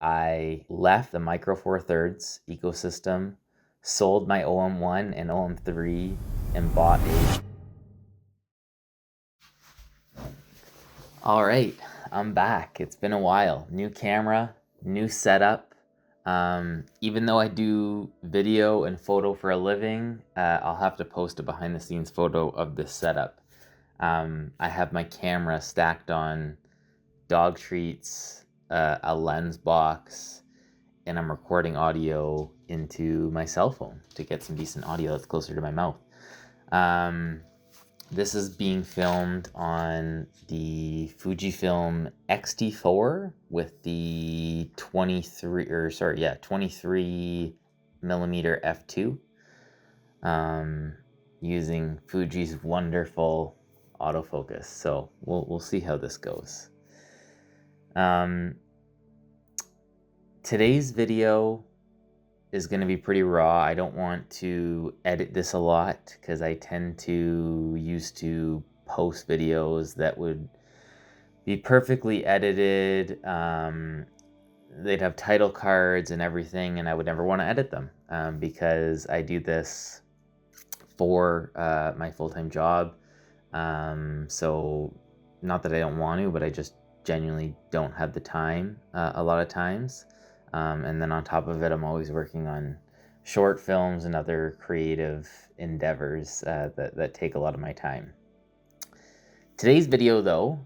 I left the Micro Four Thirds ecosystem, sold my OM-1 and OM-3, and bought a... All right, I'm back. It's been a while. New camera, new setup. Even though I do video and photo for a living, I'll have to post a behind the scenes photo of this setup. I have my camera stacked on dog treats, a lens box, and I'm recording audio into my cell phone to get some decent audio that's closer to my mouth. This is being filmed on the Fujifilm X-T4 with the 23 millimeter f2, using Fuji's wonderful autofocus. So we'll see how this goes. Today's video is going to be pretty raw. I don't want to edit this a lot because I tend to used to post videos that would be perfectly edited. They'd have title cards and everything, and I would never want to edit them because I do this for my full-time job. So not that I don't want to, but I just genuinely don't have the time a lot of times. And then on top of it, I'm always working on short films and other creative endeavors that take a lot of my time. Today's video, though,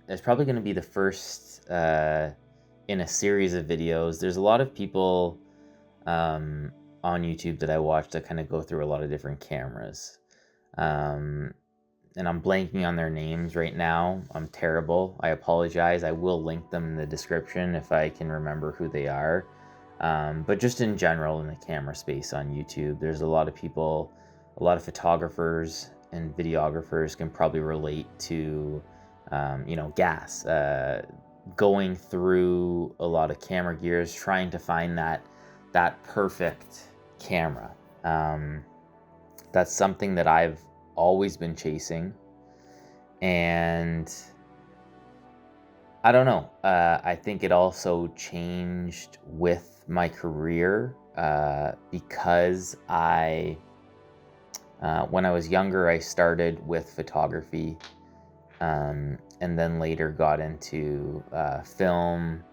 is probably going to be the first in a series of videos. There's a lot of people on YouTube that I watch that kind of go through a lot of different cameras. And I'm blanking on their names right now. I'm terrible. I apologize. I will link them in the description if I can remember who they are. But just in general in the camera space on YouTube, there's a lot of people, a lot of photographers and videographers can probably relate to, gas, going through a lot of camera gears, trying to find that perfect camera. That's something that I've always been chasing, and I don't know, I think it also changed with my career because when I was younger, I started with photography, and then later got into film,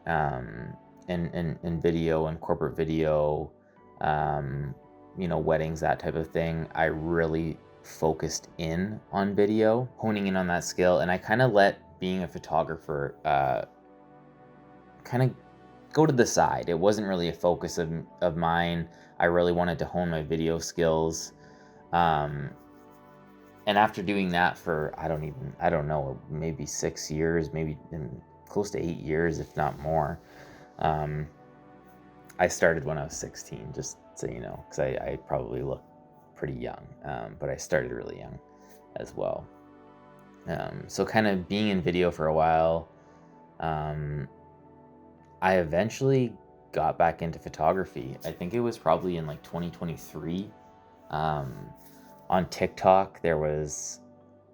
and video and corporate video, weddings, that type of thing. I really focused in on video, honing in on that skill, and I kind of let being a photographer kind of go to the side. It wasn't really a focus of mine. I really wanted to hone my video skills. And after doing that for, I don't know, maybe 6 years, maybe close to 8 years, if not more. I started when I was 16, just so you know, because I probably look pretty young, but I started really young as well. So kind of being in video for a while, I eventually got back into photography. I think it was probably in like 2023. On TikTok, there was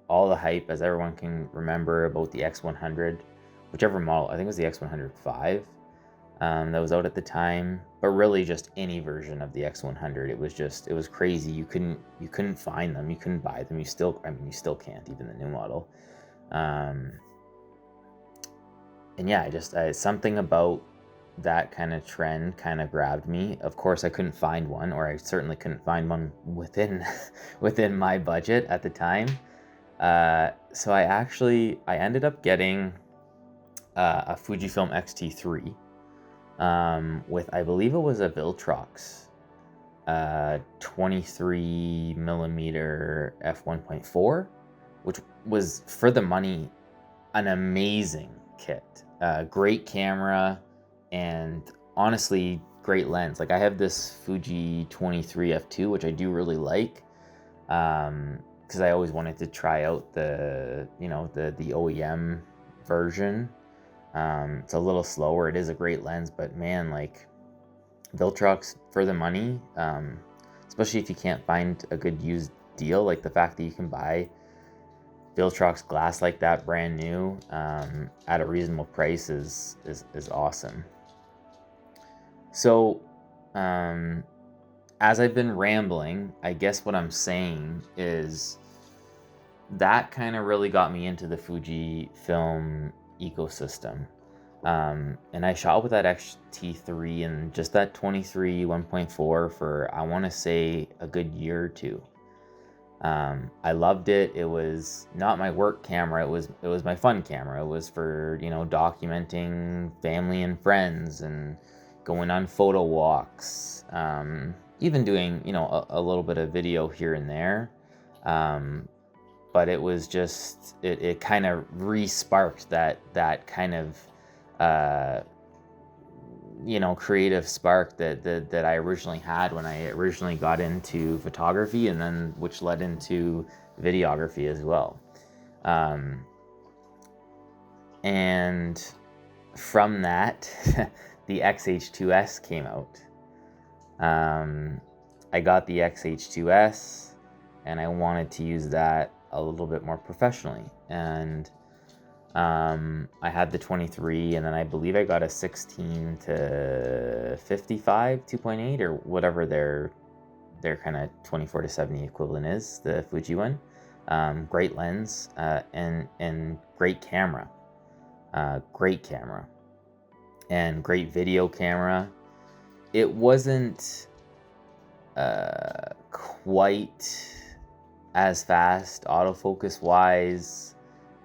all the hype, as everyone can remember, about the X100, whichever model. I think it was the X100V. That was out at the time, but really just any version of the X100. It was crazy. You couldn't find them. You couldn't buy them. You still can't, even the new model. And yeah, something about that kind of trend kind of grabbed me. Of course, I couldn't find one, or I certainly couldn't find one within my budget at the time. So I ended up getting a Fujifilm X-T3. With, I believe it was a Viltrox 23 millimeter f1.4, which was, for the money, an amazing kit. Great camera, and honestly, great lens. Like, I have this Fuji 23 f2, which I do really like, because I always wanted to try out the OEM version. It's a little slower. It is a great lens, but man, like, Viltrox for the money, especially if you can't find a good used deal, like the fact that you can buy Viltrox glass like that, brand new, at a reasonable price is awesome. So, as I've been rambling, I guess what I'm saying is that kind of really got me into the Fujifilm ecosystem. And I shot with that X-T3 and just that 23 1.4 for, I want to say, a good year or two. I loved it. It was not my work camera. It was my fun camera. It was for, documenting family and friends and going on photo walks. Even doing, a little bit of video here and there. But it was just, it kind of re-sparked that kind of, creative spark that I originally had when I originally got into photography, and then which led into videography as well. And from that, the XH2S came out. I got the XH2S and I wanted to use that a little bit more professionally, and I had the 23, and then I believe I got a 16 to 55 2.8 or whatever their kind of 24 to 70 equivalent is, the Fuji one. Great lens, and great camera, and great video camera. It wasn't quite as fast autofocus wise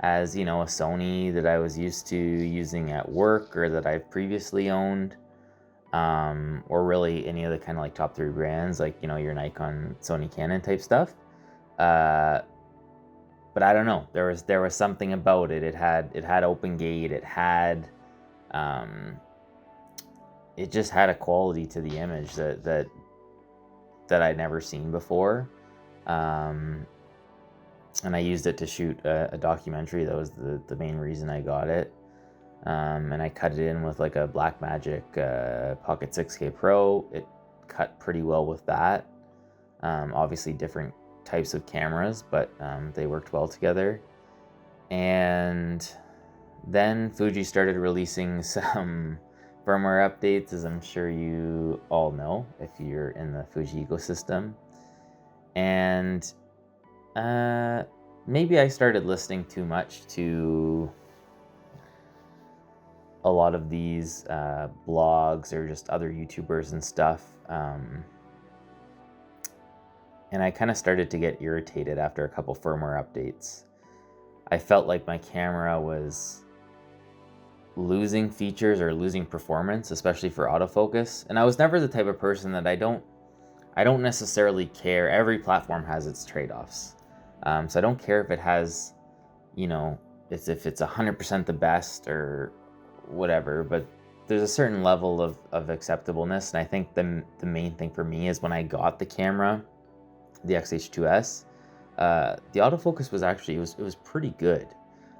as, a Sony that I was used to using at work or that I've previously owned, or really any of the kind of like top 3 brands, like, your Nikon, Sony, Canon type stuff. But I don't know, there was something about it. It had open gate. It had, it just had a quality to the image that I'd never seen before. And I used it to shoot a documentary. That was the main reason I got it. And I cut it in with like a Blackmagic Pocket 6K Pro. It cut pretty well with that. Obviously different types of cameras, but they worked well together. And then Fuji started releasing some firmware updates, as I'm sure you all know if you're in the Fuji ecosystem. And maybe I started listening too much to a lot of these blogs or just other YouTubers and stuff. And I kind of started to get irritated after a couple firmware updates. I felt like my camera was losing features or losing performance, especially for autofocus. And I was never the type of person that I don't necessarily care. Every platform has its trade-offs. So I don't care if it has, if it's 100% the best or whatever, but there's a certain level of acceptableness. And I think the main thing for me is when I got the camera, the XH2S, the autofocus was actually, it was pretty good.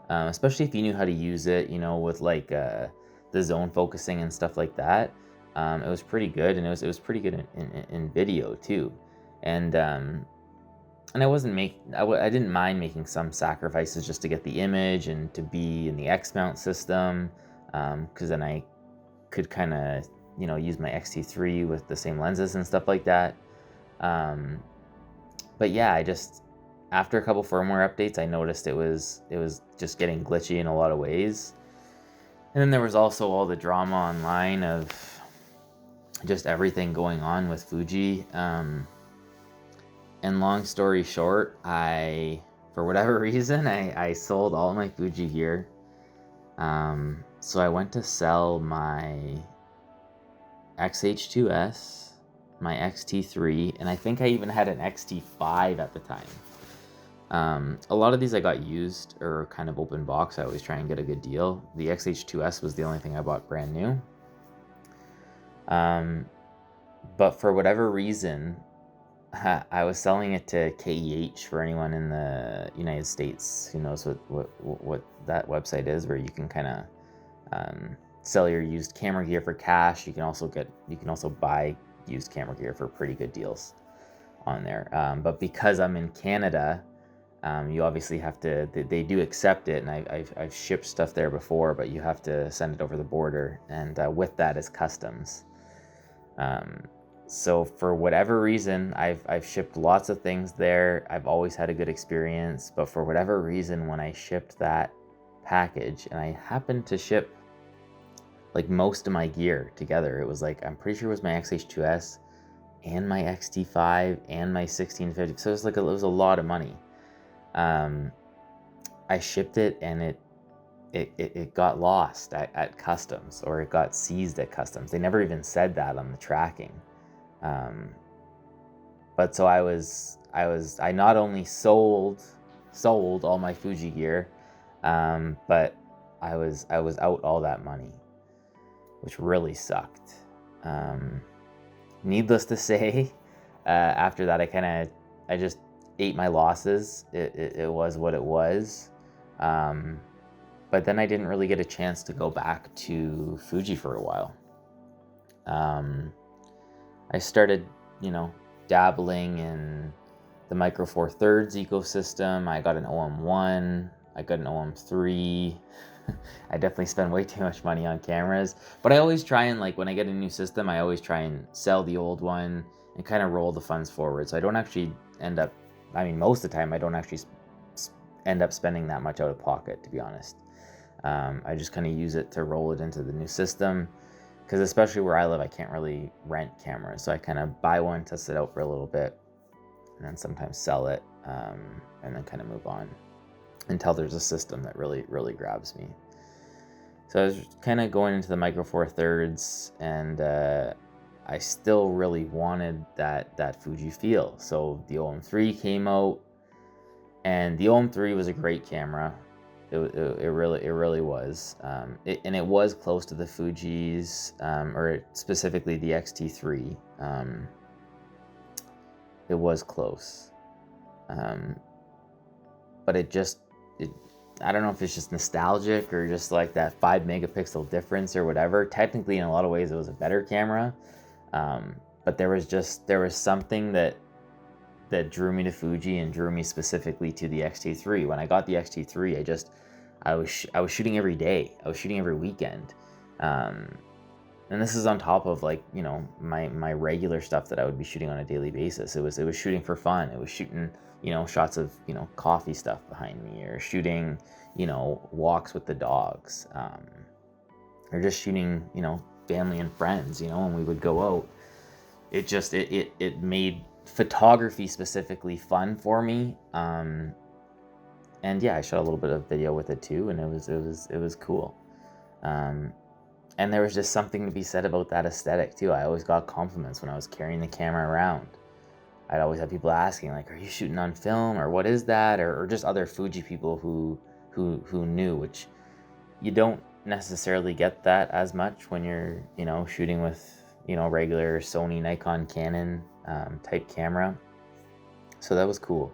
Especially if you knew how to use it, with like the zone focusing and stuff like that. It was pretty good, and it was pretty good in video too. And I didn't mind making some sacrifices just to get the image and to be in the X mount system, because then I could kind of use my X-T3 with the same lenses and stuff like that. But yeah, after a couple firmware updates, I noticed it was just getting glitchy in a lot of ways. And then there was also all the drama online of just everything going on with Fuji. And long story short, for whatever reason, I sold all my Fuji gear. So I went to sell my XH2S, my XT3, and I think I even had an XT5 at the time. A lot of these I got used or kind of open box. I always try and get a good deal. The XH2S was the only thing I bought brand new. But for whatever reason, I was selling it to KEH, for anyone in the United States who knows what that website is, where you can kind of sell your used camera gear for cash. You can also buy used camera gear for pretty good deals on there. But because I'm in Canada, You obviously have to, they do accept it, and I've shipped stuff there before, but you have to send it over the border, and with that is customs. So for whatever reason, I've shipped lots of things there. I've always had a good experience, but for whatever reason, when I shipped that package, and I happened to ship like most of my gear together, it was like, I'm pretty sure it was my XH2S and my XT5 and my 1650. So it was a lot of money. I shipped it, and it got lost at customs, or it got seized at customs. They never even said that on the tracking. But so I not only sold all my Fuji gear, but I was out all that money, which really sucked. Needless to say, after that, I just ate my losses. It was what it was. But then I didn't really get a chance to go back to Fuji for a while. I started, dabbling in the Micro Four Thirds ecosystem. I got an OM-1, I got an OM-3. I definitely spend way too much money on cameras, but I always try and, like, when I get a new system, I always try and sell the old one and kind of roll the funds forward. So I don't actually most of the time, I don't actually end up spending that much out of pocket, to be honest. I just kind of use it to roll it into the new system, because especially where I live, I can't really rent cameras. So I kind of buy one, test it out for a little bit, and then sometimes sell it, and then kind of move on until there's a system that really, really grabs me. So I was kind of going into the Micro Four Thirds, and I still really wanted that Fuji feel. So the OM-3 came out, and the OM-3 was a great camera. It really was. It was close to the Fuji's, or specifically the XT3. It was close. But I don't know if it's just nostalgic or just like that 5 megapixel difference or whatever. Technically, in a lot of ways, it was a better camera. But there was something that drew me to Fuji and drew me specifically to the XT3. When I got the XT3, I was shooting every day. I was shooting every weekend. And this is on top of, like, my regular stuff that I would be shooting on a daily basis. It was shooting for fun. It was shooting, shots of, coffee stuff behind me, or shooting, walks with the dogs, or just shooting, family and friends, when we would go out. It made photography specifically fun for me. And yeah, I shot a little bit of video with it too, and it was cool. And there was just something to be said about that aesthetic too. I always got compliments when I was carrying the camera around. I'd always have people asking, like, "Are you shooting on film, or what is that?" Or just other Fuji people who knew, which you don't necessarily get that as much when you're, shooting with, regular Sony, Nikon, Canon type camera. So that was cool.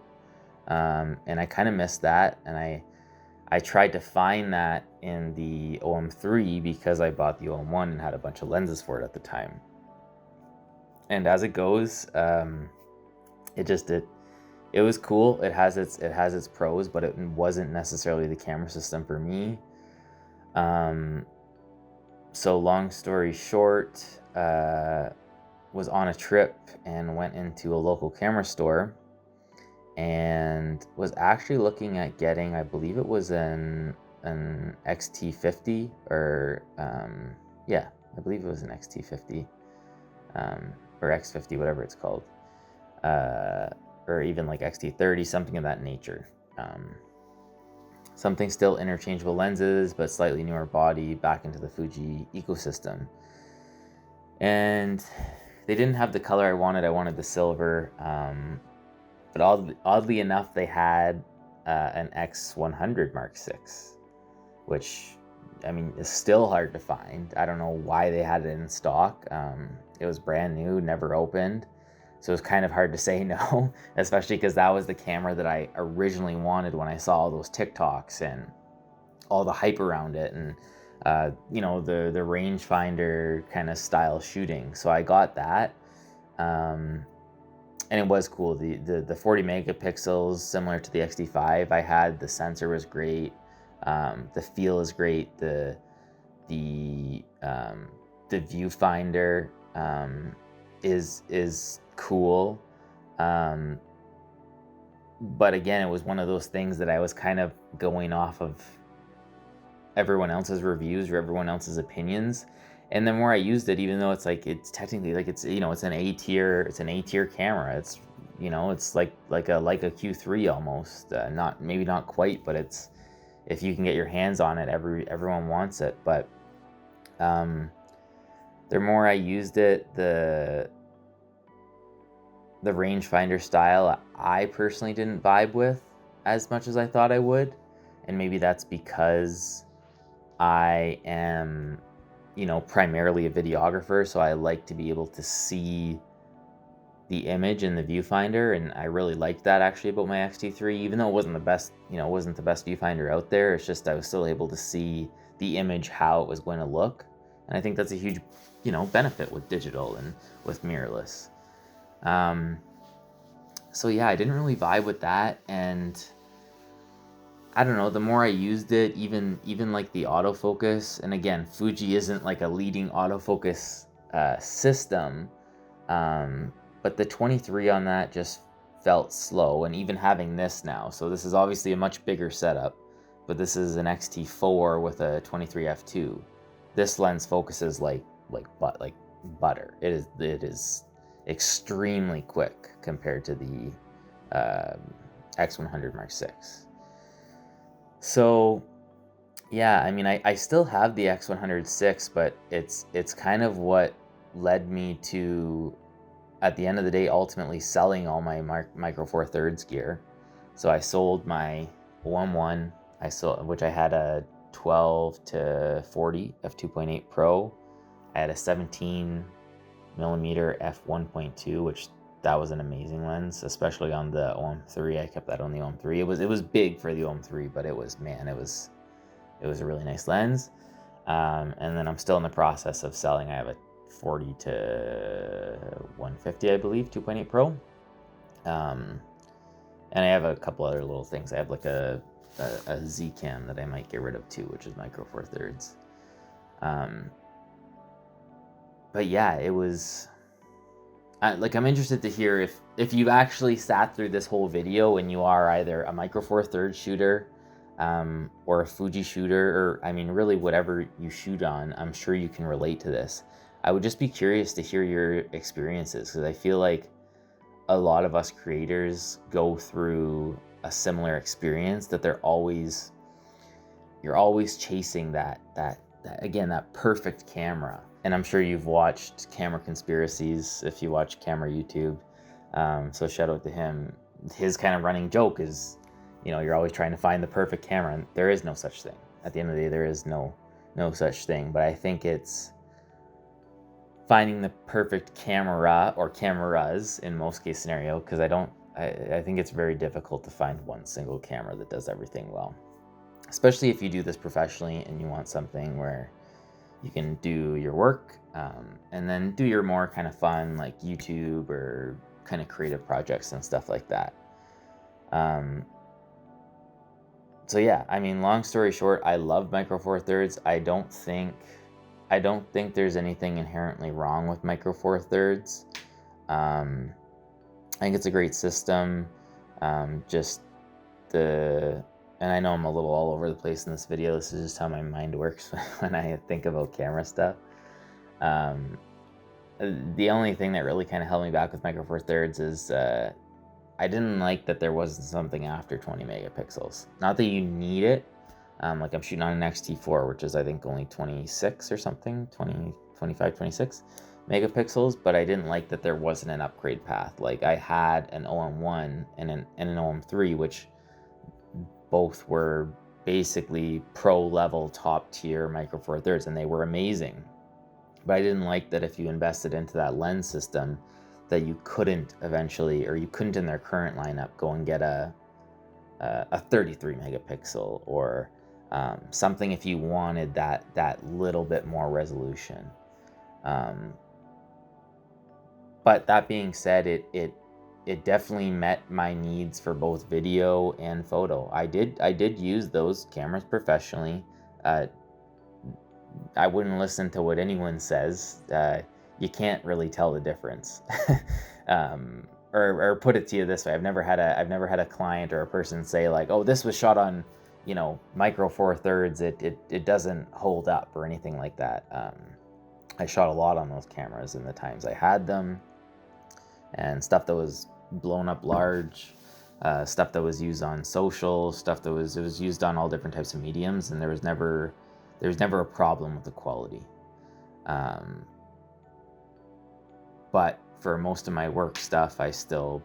And I kind of missed that, and I tried to find that in the OM-3 because I bought the OM-1 and had a bunch of lenses for it at the time. And as it goes, it was cool. It has its pros, but it wasn't necessarily the camera system for me. So long story short, was on a trip and went into a local camera store, and was actually looking at getting, I believe it was an XT50, or I believe it was an XT50, or X50, whatever it's called, or even like XT30, something of that nature. Something still interchangeable lenses, but slightly newer body, back into the Fuji ecosystem. And they didn't have the color I wanted. I wanted the silver. But oddly enough, they had an X100 Mark VI, which, is still hard to find. I don't know why they had it in stock. It was brand new, never opened. So it was kind of hard to say no, especially because that was the camera that I originally wanted when I saw all those TikToks and all the hype around it, and the rangefinder kind of style shooting. So I got that. and it was cool. The 40 megapixels, similar to the XT5 I had. The sensor was great. The feel is great. The viewfinder is cool. But again, it was one of those things that I was kind of going off of everyone else's reviews or everyone else's opinions. And the more I used it, even though it's technically it's an A tier camera. It's it's like a Q3 almost. Maybe not quite, but it's, if you can get your hands on it, everyone wants it. But the more I used it, the rangefinder style I personally didn't vibe with as much as I thought I would. And maybe that's because I am, primarily a videographer, so I like to be able to see the image in the viewfinder, and I really liked that actually about my X-T3, even though it wasn't the best, viewfinder out there. It's just I was still able to see the image, how it was going to look, and I think that's a huge, benefit with digital and with mirrorless. So yeah, I didn't really vibe with that, and I don't know, the more I used it, even like the autofocus, and again, Fuji isn't like a leading autofocus system, but the 23 on that just felt slow. And even having this now, so this is obviously a much bigger setup, but this is an XT4 with a 23 f2. This lens focuses like butter. It is extremely quick compared to the X100 Mark VI. So yeah, I mean, I still have the X100 but it's kind of what led me to, at the end of the day, ultimately selling all my Micro Four Thirds gear. So I sold my OM-1, which I had a 12 to 40 f2.8 Pro. I had a 17 millimeter f1.2, which that was an amazing lens, especially on the OM-3. I kept that on the OM-3. It was big for the OM-3, but it was a really nice lens. And then I'm still in the process of selling. I have a 40 to 150, I believe, 2.8 Pro. And I have a couple other little things. I have like a Z cam that I might get rid of too, which is Micro Four Thirds. But yeah, it was I'm interested to hear if you've actually sat through this whole video and you are either a Micro Four Thirds shooter, or a Fuji shooter, or I mean really whatever you shoot on. I'm sure you can relate to this. I would just be curious to hear your experiences, because I feel like a lot of us creators go through a similar experience, that you're always chasing that perfect camera. And I'm sure you've watched Camera Conspiracies if you watch Camera YouTube. So shout out to him. His kind of running joke is, you're always trying to find the perfect camera, and there is no such thing. At the end of the day, there is no such thing. But I think it's finding the perfect camera or cameras in most case scenario, because I think it's very difficult to find one single camera that does everything well, especially if you do this professionally and you want something where you can do your work, and then do your more kind of fun, like YouTube or kind of creative projects and stuff like that. So yeah, I mean, long story short, I love Micro Four Thirds. I don't think there's anything inherently wrong with Micro Four Thirds. I think it's a great system. And I know I'm a little all over the place in this video. This is just how my mind works when I think about camera stuff. The only thing that really kind of held me back with Micro Four Thirds is I didn't like that there wasn't something after 20 megapixels. Not that you need it. Like I'm shooting on an X-T4, which is I think only 26 or something, 20, 25, 26 megapixels, but I didn't like that there wasn't an upgrade path. Like I had an OM-1 and an OM-3, which both were basically pro level top tier Micro Four Thirds, and they were amazing. But I didn't like that if you invested into that lens system, that you couldn't eventually, or you couldn't in their current lineup, go and get a 33 megapixel or something if you wanted that little bit more resolution. But that being said, it it definitely met my needs for both video and photo. I did use those cameras professionally. I wouldn't listen to what anyone says. You can't really tell the difference. Or put it to you this way: I've never had a client or a person say like, "Oh, this was shot on, micro four thirds. It doesn't hold up," or anything like that. I shot a lot on those cameras in the times I had them, and stuff that was blown up large, stuff that was used on social, stuff that was used on all different types of mediums, and there was never a problem with the quality. But for most of my work stuff, I still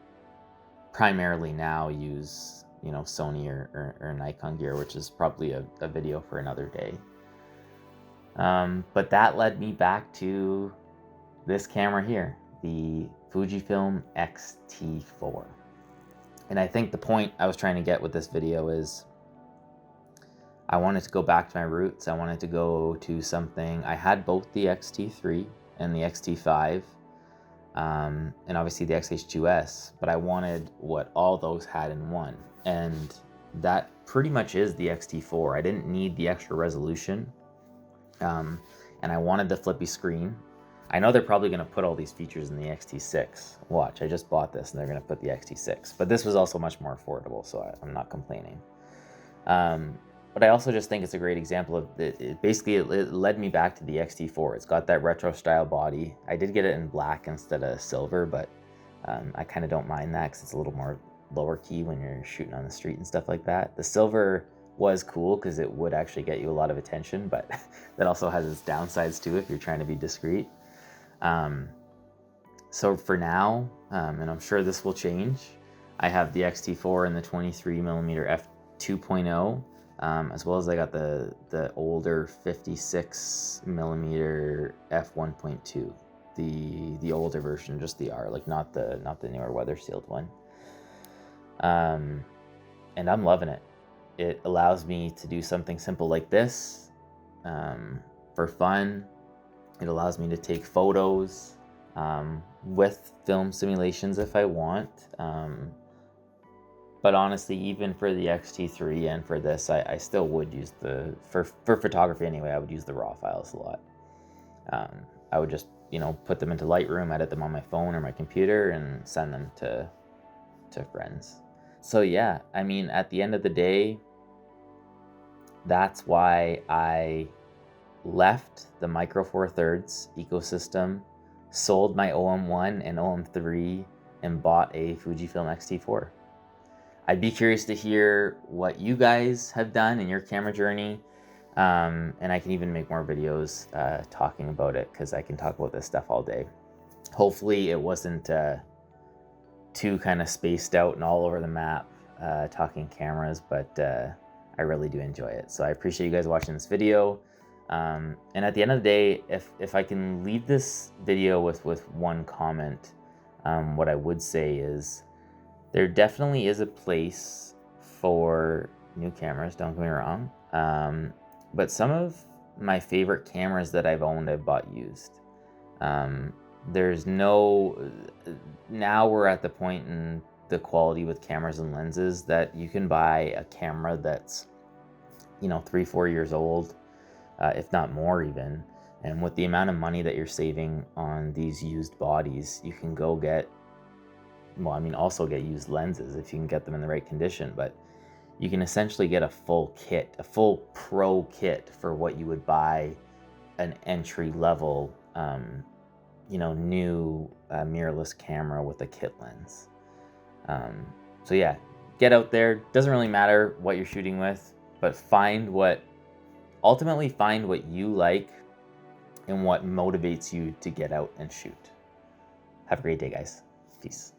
primarily now use Sony or Nikon gear, which is probably a video for another day. But that led me back to this camera here, the Fujifilm X-T4. And I think the point I was trying to get with this video is I wanted to go back to my roots. I wanted to go to something. I had both the X-T3 and the X-T5, and obviously the X-H2S, but I wanted what all those had in one. And that pretty much is the X-T4. I didn't need the extra resolution. And I wanted the flippy screen. I know they're probably going to put all these features in the X-T6. Watch, I just bought this and they're going to put the X-T6. But this was also much more affordable, so I'm not complaining. But I also just think it's a great example of it led me back to the X-T4. It's got that retro style body. I did get it in black instead of silver, but I kind of don't mind that because it's a little more lower key when you're shooting on the street and stuff like that. The silver was cool because it would actually get you a lot of attention, but that also has its downsides too if you're trying to be discreet. So for now, and I'm sure this will change, I have the X-T4 and the 23mm f2.0, as well as I got the older 56mm f1.2, the older version, just the R, like not the newer weather sealed one. And I'm loving it. It allows me to do something simple like this for fun. It allows me to take photos with film simulations if I want. But honestly, even for the X-T3 and for this, I still would use for photography anyway, I would use the RAW files a lot. I would just, put them into Lightroom, edit them on my phone or my computer, and send them to friends. So yeah, I mean, at the end of the day, that's why I left the Micro Four Thirds ecosystem, sold my OM-1 and OM-3, and bought a Fujifilm X-T4. I'd be curious to hear what you guys have done in your camera journey, and I can even make more videos talking about it because I can talk about this stuff all day. Hopefully it wasn't too kind of spaced out and all over the map talking cameras, but I really do enjoy it. So I appreciate you guys watching this video. And at the end of the day, if I can leave this video with one comment, what I would say is there definitely is a place for new cameras, don't get me wrong. But some of my favorite cameras that I've owned, I've bought used. Now we're at the point in the quality with cameras and lenses that you can buy a camera that's 3-4 years old, if not more even, and with the amount of money that you're saving on these used bodies, you can go get, also get used lenses if you can get them in the right condition, but you can essentially get a full kit, a full pro kit for what you would buy an entry level new mirrorless camera with a kit lens. So yeah, get out there. Doesn't really matter what you're shooting with, but ultimately find what you like and what motivates you to get out and shoot. Have a great day, guys. Peace.